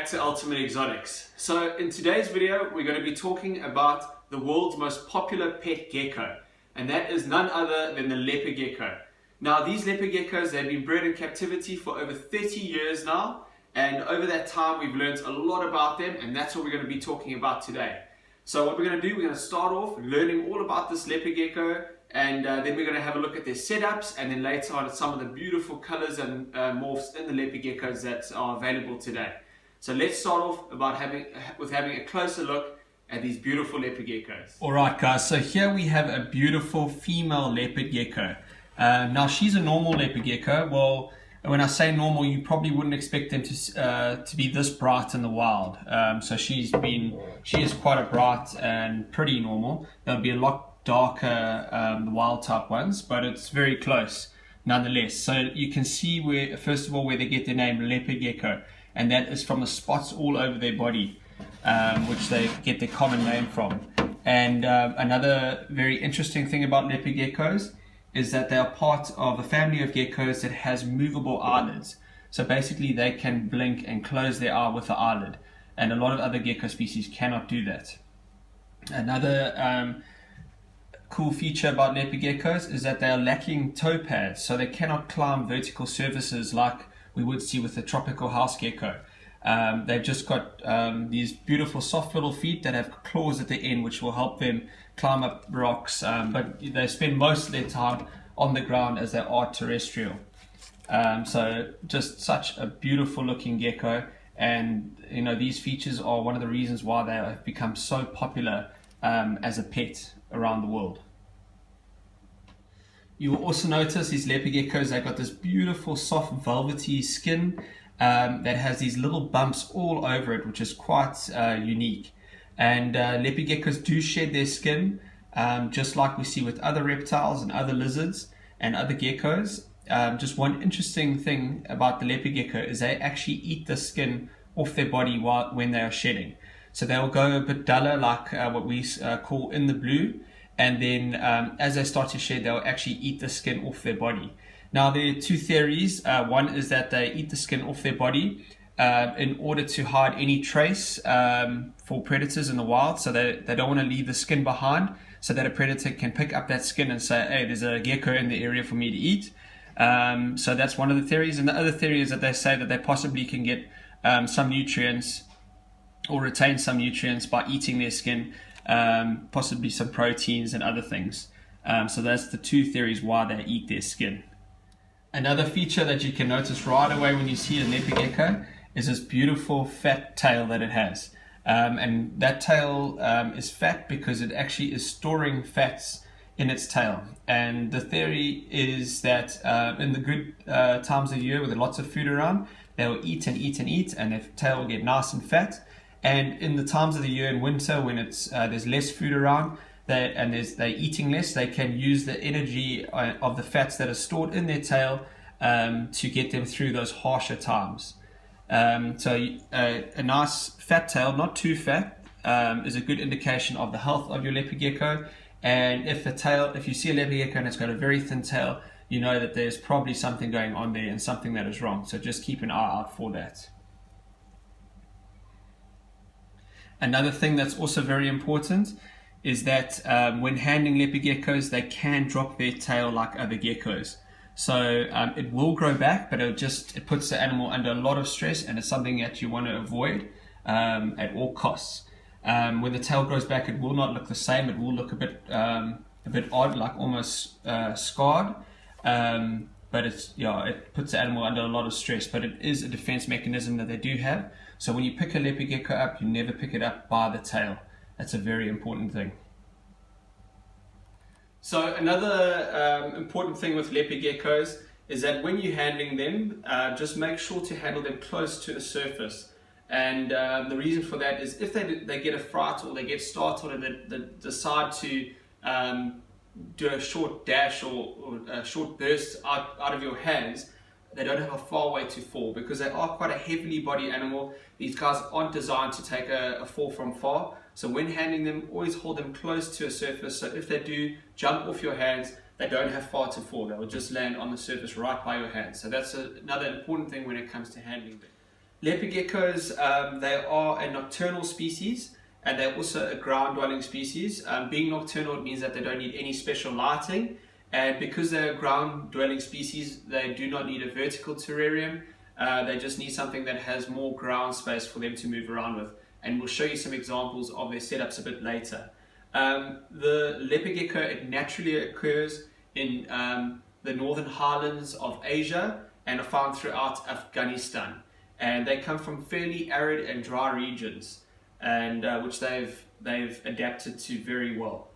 back to Ultimate Exotics. So in today's video we're going to be talking about the world's most popular pet gecko, and that is none other than the leopard gecko. Now these leopard geckos, they've been bred in captivity for over 30 years now, and over that time we've learned a lot about them, and that's what we're going to be talking about today. So what we're going to do, we're going to start off learning all about this leopard gecko, and then we're going to have a look at their setups, and then later on at some of the beautiful colors and morphs in the leopard geckos that are available today. So let's start off with having a closer look at these beautiful leopard geckos. Alright guys, so here we have a beautiful female leopard gecko. Now she's a normal leopard gecko. Well, when I say normal, you probably wouldn't expect them to be this bright in the wild. So she is quite a bright and pretty normal. They'll be a lot darker, the wild type ones, but it's very close nonetheless. So you can see where, first of all, where they get their name leopard gecko, and that is from the spots all over their body, which they get their common name from. And another very interesting thing about leopard geckos is that they are part of a family of geckos that has movable eyelids. So basically they can blink and close their eye with the eyelid, and a lot of other gecko species cannot do that. Another cool feature about leopard geckos is that they are lacking toe pads, so they cannot climb vertical surfaces like we would see with a tropical house gecko. They've just got these beautiful soft little feet that have claws at the end, which will help them climb up rocks, but they spend most of their time on the ground as they are terrestrial. So just such a beautiful looking gecko, and you know, these features are one of the reasons why they have become so popular as a pet around the world. You will also notice these leopard geckos, they've got this beautiful soft velvety skin that has these little bumps all over it, which is quite unique. And leopard geckos do shed their skin, just like we see with other reptiles and other lizards and other geckos. Just one interesting thing about the leopard gecko is they actually eat the skin off their body when they are shedding. So they'll go a bit duller, like what we call in the blue, and then as they start to shed, they'll actually eat the skin off their body. Now there are two theories. One is that they eat the skin off their body in order to hide any trace for predators in the wild, so they don't want to leave the skin behind, so that a predator can pick up that skin and say, hey, there's a gecko in the area for me to eat. So that's one of the theories. And the other theory is that they say that they possibly can get some nutrients or retain some nutrients by eating their skin, possibly some proteins and other things. So that's the two theories why they eat their skin. Another feature that you can notice right away when you see a leopard gecko is this beautiful fat tail that it has. And that tail is fat because it actually is storing fats in its tail. And the theory is that in the good times of the year with lots of food around, they will eat and eat and eat, and their tail will get nice and fat. And in the times of the year in winter, when there's less food around, they're eating less, they can use the energy of the fats that are stored in their tail to get them through those harsher times. So a nice fat tail, not too fat, is a good indication of the health of your leopard gecko. And if you see a leopard gecko and it's got a very thin tail, you know that there's probably something going on there and something that is wrong. So just keep an eye out for that. Another thing that's also very important is that when handling leopard geckos, they can drop their tail like other geckos. So it will grow back, but it puts the animal under a lot of stress, and it's something that you want to avoid at all costs. When the tail grows back, it will not look the same. It will look a bit odd, like almost scarred. But it puts the animal under a lot of stress. But it is a defense mechanism that they do have. So when you pick a leopard gecko up, you never pick it up by the tail. That's a very important thing. So another important thing with leopard geckos is that when you're handling them, just make sure to handle them close to the surface. And the reason for that is if they get a fright or they get startled and they decide to do a short dash or a short burst out of your hands, they don't have a far way to fall, because they are quite a heavily body animal. These guys aren't designed to take a fall from far. So when handling them, always hold them close to a surface, so if they do jump off your hands, they don't have far to fall. They will just land on the surface right by your hands. So that's another important thing when it comes to handling them. Leopard geckos, they are a nocturnal species, and they're also a ground-dwelling species. Being nocturnal, it means that they don't need any special lighting, and because they're a ground-dwelling species, they do not need a vertical terrarium. They just need something that has more ground space for them to move around with, and we'll show you some examples of their setups a bit later. The leopard gecko, it naturally occurs in the northern highlands of Asia and are found throughout Afghanistan, and they come from fairly arid and dry regions, and which they've adapted to very well.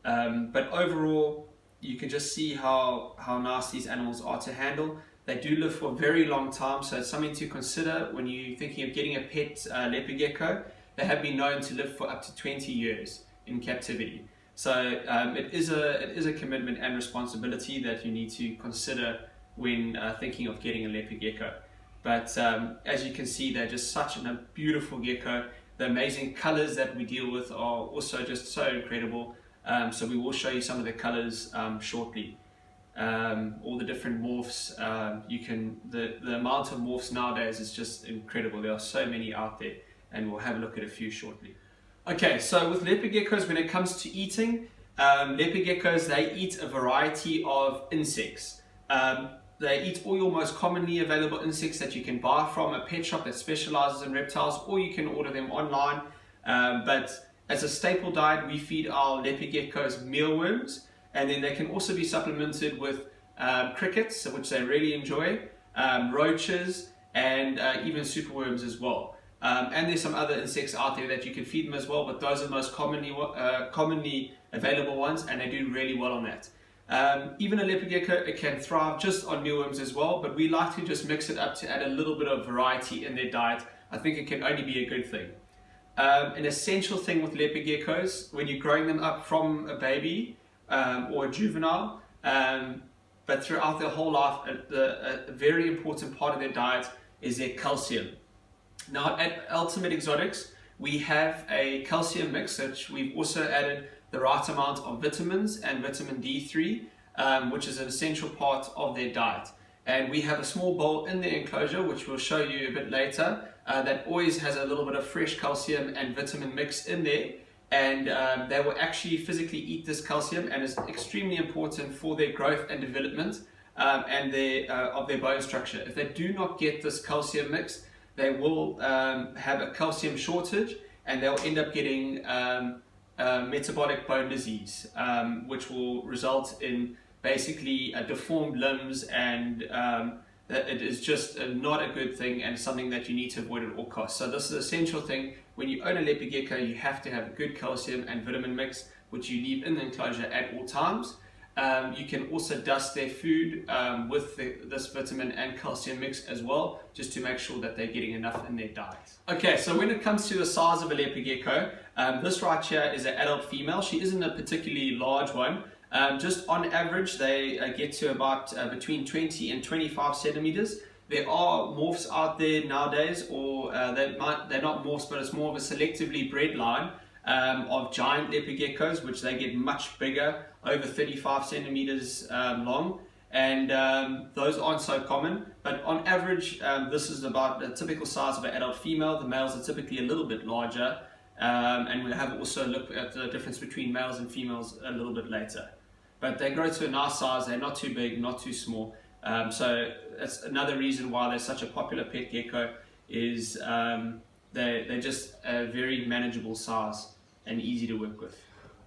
But overall, you can just see how nice these animals are to handle. They do live for a very long time, so it's something to consider when you're thinking of getting a pet leopard gecko. They have been known to live for up to 20 years in captivity. So it is a commitment and responsibility that you need to consider when thinking of getting a leopard gecko. But as you can see, they're just such a beautiful gecko. The amazing colors that we deal with are also just so incredible. So we will show you some of the colors shortly. All the different morphs. The amount of morphs nowadays is just incredible. There are so many out there, and we'll have a look at a few shortly. Okay, so with leopard geckos, when it comes to eating, leopard geckos, they eat a variety of insects. They eat all your most commonly available insects that you can buy from a pet shop that specializes in reptiles, or you can order them online. But as a staple diet, we feed our leopard geckos mealworms, and then they can also be supplemented with crickets, which they really enjoy, roaches, and even superworms as well. And there's some other insects out there that you can feed them as well, but those are the most commonly available ones, and they do really well on that. Even a leopard gecko, it can thrive just on mealworms as well, but we like to just mix it up to add a little bit of variety in their diet. I think it can only be a good thing. An essential thing with leopard geckos, when you're growing them up from a baby or a juvenile, but throughout their whole life, a very important part of their diet is their calcium. Now at Ultimate Exotics, we have a calcium mix, which we've also added the right amount of vitamins and vitamin D3, which is an essential part of their diet. And we have a small bowl in the enclosure, which we'll show you a bit later, that always has a little bit of fresh calcium and vitamin mix in there. And they will actually physically eat this calcium, and it's extremely important for their growth and development and of their bone structure. If they do not get this calcium mix, they will have a calcium shortage, and they'll end up getting metabolic bone disease, which will result in basically deformed limbs, and it is just not a good thing and something that you need to avoid at all costs. So this is an essential thing. When you own a leopard gecko, you have to have a good calcium and vitamin mix, which you leave in the enclosure at all times. You can also dust their food with this vitamin and calcium mix as well, just to make sure that they're getting enough in their diet. Okay, so when it comes to the size of a leopard gecko, this right here is an adult female. She isn't a particularly large one. Just on average, they get to about between 20 and 25 centimeters. There are morphs out there nowadays, or they're not morphs, but it's more of a selectively bred line of giant leopard geckos, which they get much bigger, over 35 centimeters long, and those aren't so common. But on average, this is about the typical size of an adult female. The males are typically a little bit larger, and we'll have also look at the difference between males and females a little bit later. But they grow to a nice size. They're not too big, not too small. So that's another reason why they're such a popular pet gecko, is they're just a very manageable size and easy to work with.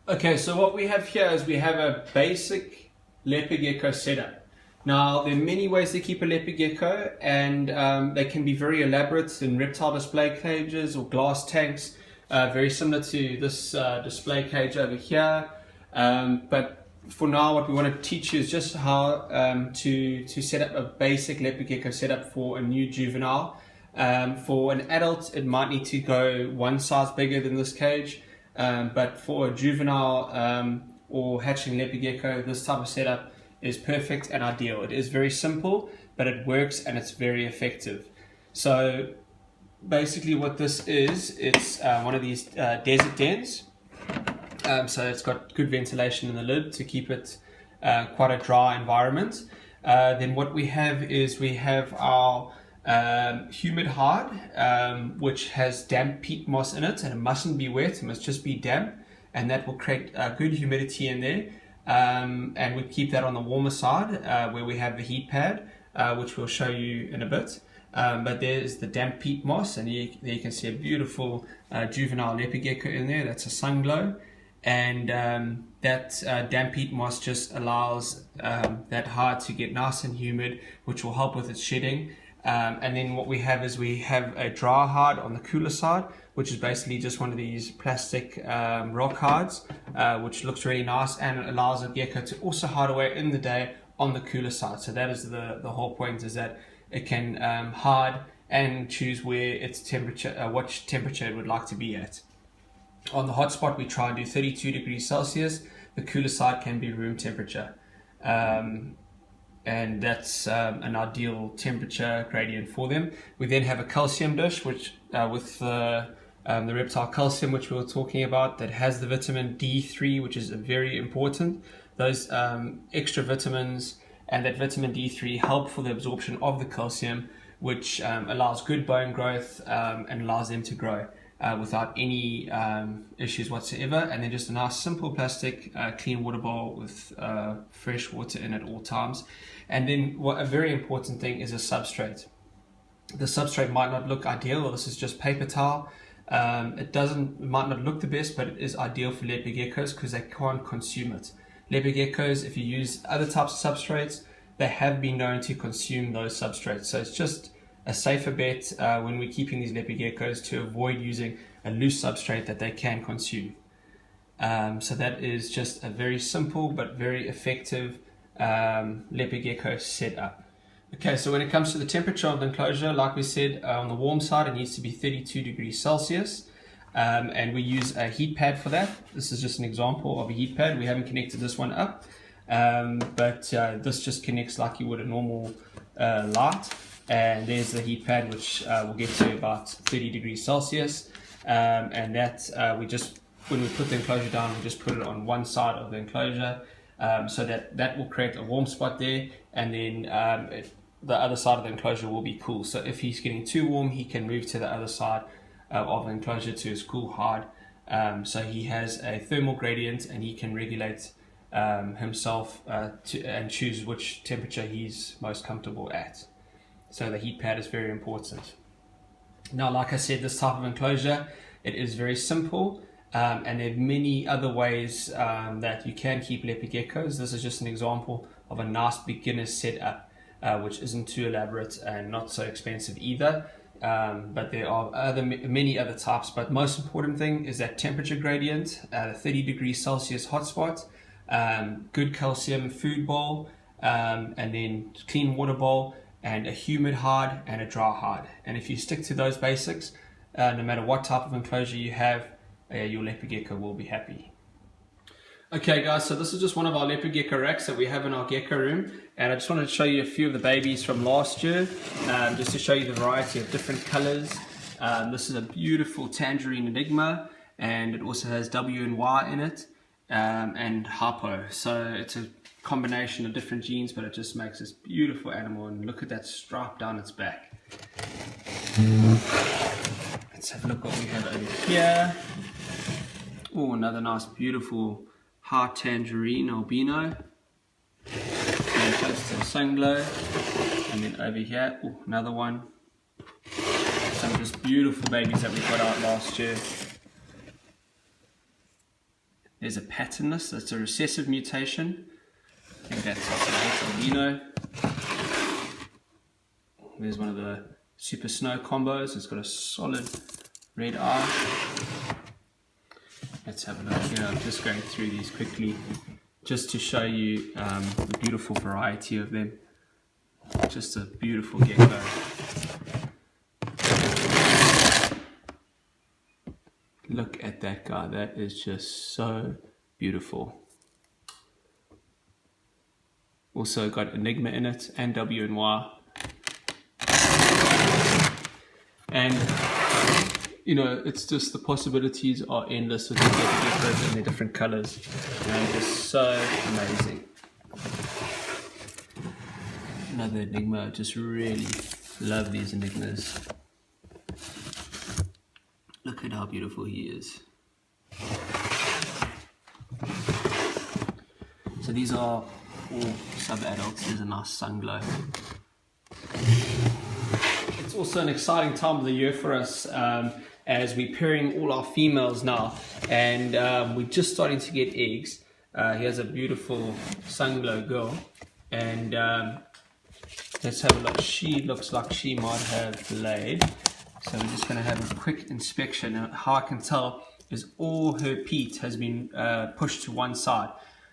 Okay, so what we have here is we have a basic leopard gecko setup. Now, there are many ways to keep a leopard gecko, and they can be very elaborate in reptile display cages or glass tanks, very similar to this display cage over here. But for now, what we want to teach you is just how to set up a basic leopard gecko setup for a new juvenile. For an adult, it might need to go one size bigger than this cage, but for a juvenile or hatchling leopard gecko, this type of setup is perfect and ideal. It is very simple, but it works and it's very effective. So basically what this is, it's one of these desert dens. So it's got good ventilation in the lid to keep it quite a dry environment. Then what we have is we have our Humid hard, which has damp peat moss in it, and it mustn't be wet, it must just be damp, and that will create good humidity in there. And we keep that on the warmer side where we have the heat pad, which we'll show you in a bit. But there's the damp peat moss, and there you can see a beautiful juvenile leopard gecko in there. That's a sunglow, and that damp peat moss just allows that hide to get nice and humid, which will help with its shedding. And then what we have is we have a dry hide on the cooler side, which is basically just one of these plastic rock hides, which looks really nice and allows a gecko to also hide away in the day on the cooler side. So that is the whole point, is that it can hide and choose where its temperature, what temperature it would like to be at. On the hot spot, we try and do 32 degrees Celsius. The cooler side can be room temperature. And that's an ideal temperature gradient for them. We then have a calcium dish, which with the reptile calcium, which we were talking about, that has the vitamin D3, which is very important. Those extra vitamins and that vitamin D3 help for the absorption of the calcium, which allows good bone growth and allows them to grow without any issues whatsoever. And then just a nice simple plastic clean water bowl with fresh water in at all times. And then a very important thing is a substrate. The substrate might not look ideal, or this is just paper towel. It might not look the best, but it is ideal for leopard geckos because they can't consume it. Leopard geckos, if you use other types of substrates, they have been known to consume those substrates. So it's just a safer bet when we're keeping these leopard geckos to avoid using a loose substrate that they can consume. So that is just a very simple but very effective leopard gecko setup. Okay, so when it comes to the temperature of the enclosure, like we said, on the warm side it needs to be 32 degrees Celsius, and we use a heat pad for that. This is just an example of a heat pad. We haven't connected this one up, but this just connects like you would a normal light, and there's the heat pad, which will get to about 30 degrees Celsius, and that when we put the enclosure down, we just put it on one side of the enclosure, so that will create a warm spot there, and then the other side of the enclosure will be cool. So if he's getting too warm, he can move to the other side of the enclosure to his cool hide. So he has a thermal gradient, and he can regulate himself and choose which temperature he's most comfortable at. So the heat pad is very important. Now, like I said, this type of enclosure, it is very simple. And there are many other ways that you can keep leopard geckos. This is just an example of a nice beginner setup, which isn't too elaborate and not so expensive either. But there are many other types. But most important thing is that temperature gradient, 30 degrees Celsius hotspot, good calcium food bowl, and then clean water bowl, and a humid hide and a dry hide. And if you stick to those basics, no matter what type of enclosure you have, your leopard gecko will be happy. Okay guys, so this is just one of our leopard gecko racks that we have in our gecko room, and I just wanted to show you a few of the babies from last year, just to show you the variety of different colors. This is a beautiful tangerine enigma, and it also has W and Y in it, and hypo. So it's a combination of different genes, but it just makes this beautiful animal. And look at that stripe down its back. Let's have a look what we have over here. Oh, another nice beautiful hard tangerine albino, and close to the sunglow. And then over here, oh, another one. Some just beautiful babies that we got out last year. There's a patternless, that's a recessive mutation. I think that's albino. There's one of the super snow combos. It's got a solid red eye. Let's have a look here. I'm just going through these quickly just to show you the beautiful variety of them. Just a beautiful gecko. Look at that guy. That is just so beautiful. Also got Enigma in it, and W and Y. And you know, it's just the possibilities are endless with the geckos and their different colors, and just so amazing. Another Enigma, just really Love these enigmas. Look at how beautiful he is. So these are all sub-adults. There's a nice sun glow. It's also an exciting time of the year for us as we're pairing all our females now, and we're just starting to get eggs. He has a beautiful sun glow girl, and let's have a look. She looks like she might have laid. So we're just going to have a quick inspection. Now, how I can tell is all her peat has been pushed to one side.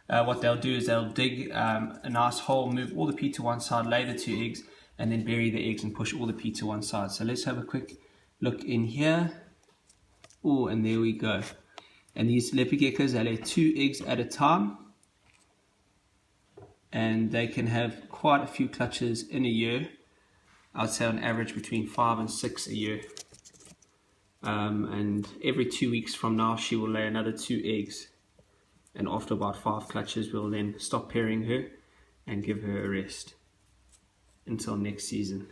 What they'll do is they'll dig a nice hole, move all the peat to one side, lay the 2 eggs, and then bury the eggs and push all the peat to one side. So let's have a quick look in here. Oh, and there we go. And these leopard geckos, they lay 2 eggs at a time, and they can have quite a few clutches in a year. I'd say on average between 5 and 6 a year. And every 2 weeks from now, she will lay another 2 eggs. And after about 5 clutches, we'll then stop pairing her and give her a rest until next season.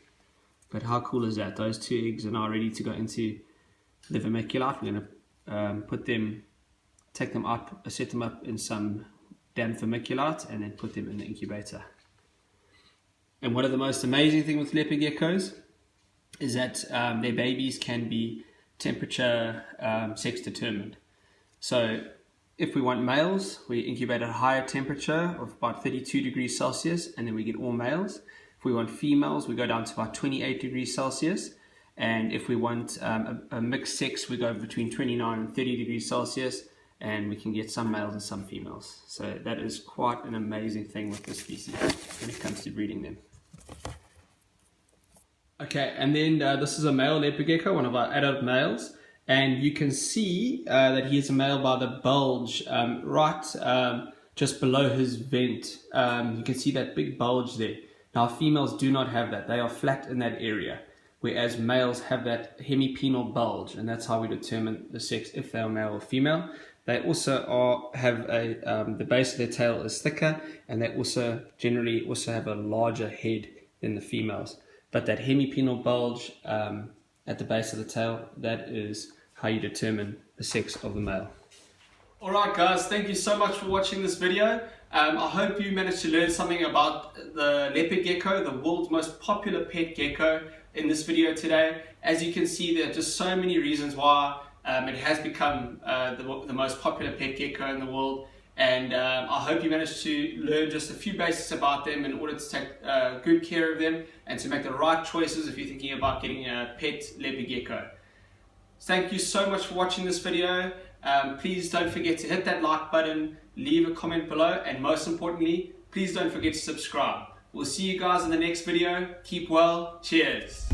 But how cool is that? Those 2 eggs are now ready to go into the vermiculite. We're going to take them up, set them up in some damp vermiculite, and then put them in the incubator. And one of the most amazing things with leopard geckos is that their babies can be temperature sex determined. So if we want males, we incubate at a higher temperature of about 32 degrees Celsius, and then we get all males. If we want females, we go down to about 28 degrees Celsius. And if we want a mixed sex, we go between 29 and 30 degrees Celsius, and we can get some males and some females. So that is quite an amazing thing with this species when it comes to breeding them. Okay, and then this is a male leopard gecko, one of our adult males, and you can see that he is a male by the bulge just below his vent. You can see that big bulge there. Now females do not have that. They are flat in that area, whereas males have that hemipenal bulge, and that's how we determine the sex, if they are male or female. They also have the base of their tail is thicker, and they also generally have a larger head than the females. But that hemipenal bulge at the base of the tail, that is how you determine the sex of the male. Alright guys, thank you so much for watching this video. I hope you managed to learn something about the leopard gecko, the world's most popular pet gecko, in this video today. As you can see, there are just so many reasons why it has become the most popular pet gecko in the world. And I hope you managed to learn just a few basics about them in order to take good care of them and to make the right choices if you're thinking about getting a pet leopard gecko. Thank you so much for watching this video. Please don't forget to hit that like button, leave a comment below, and most importantly, please don't forget to subscribe. We'll see you guys in the next video. Keep well. Cheers.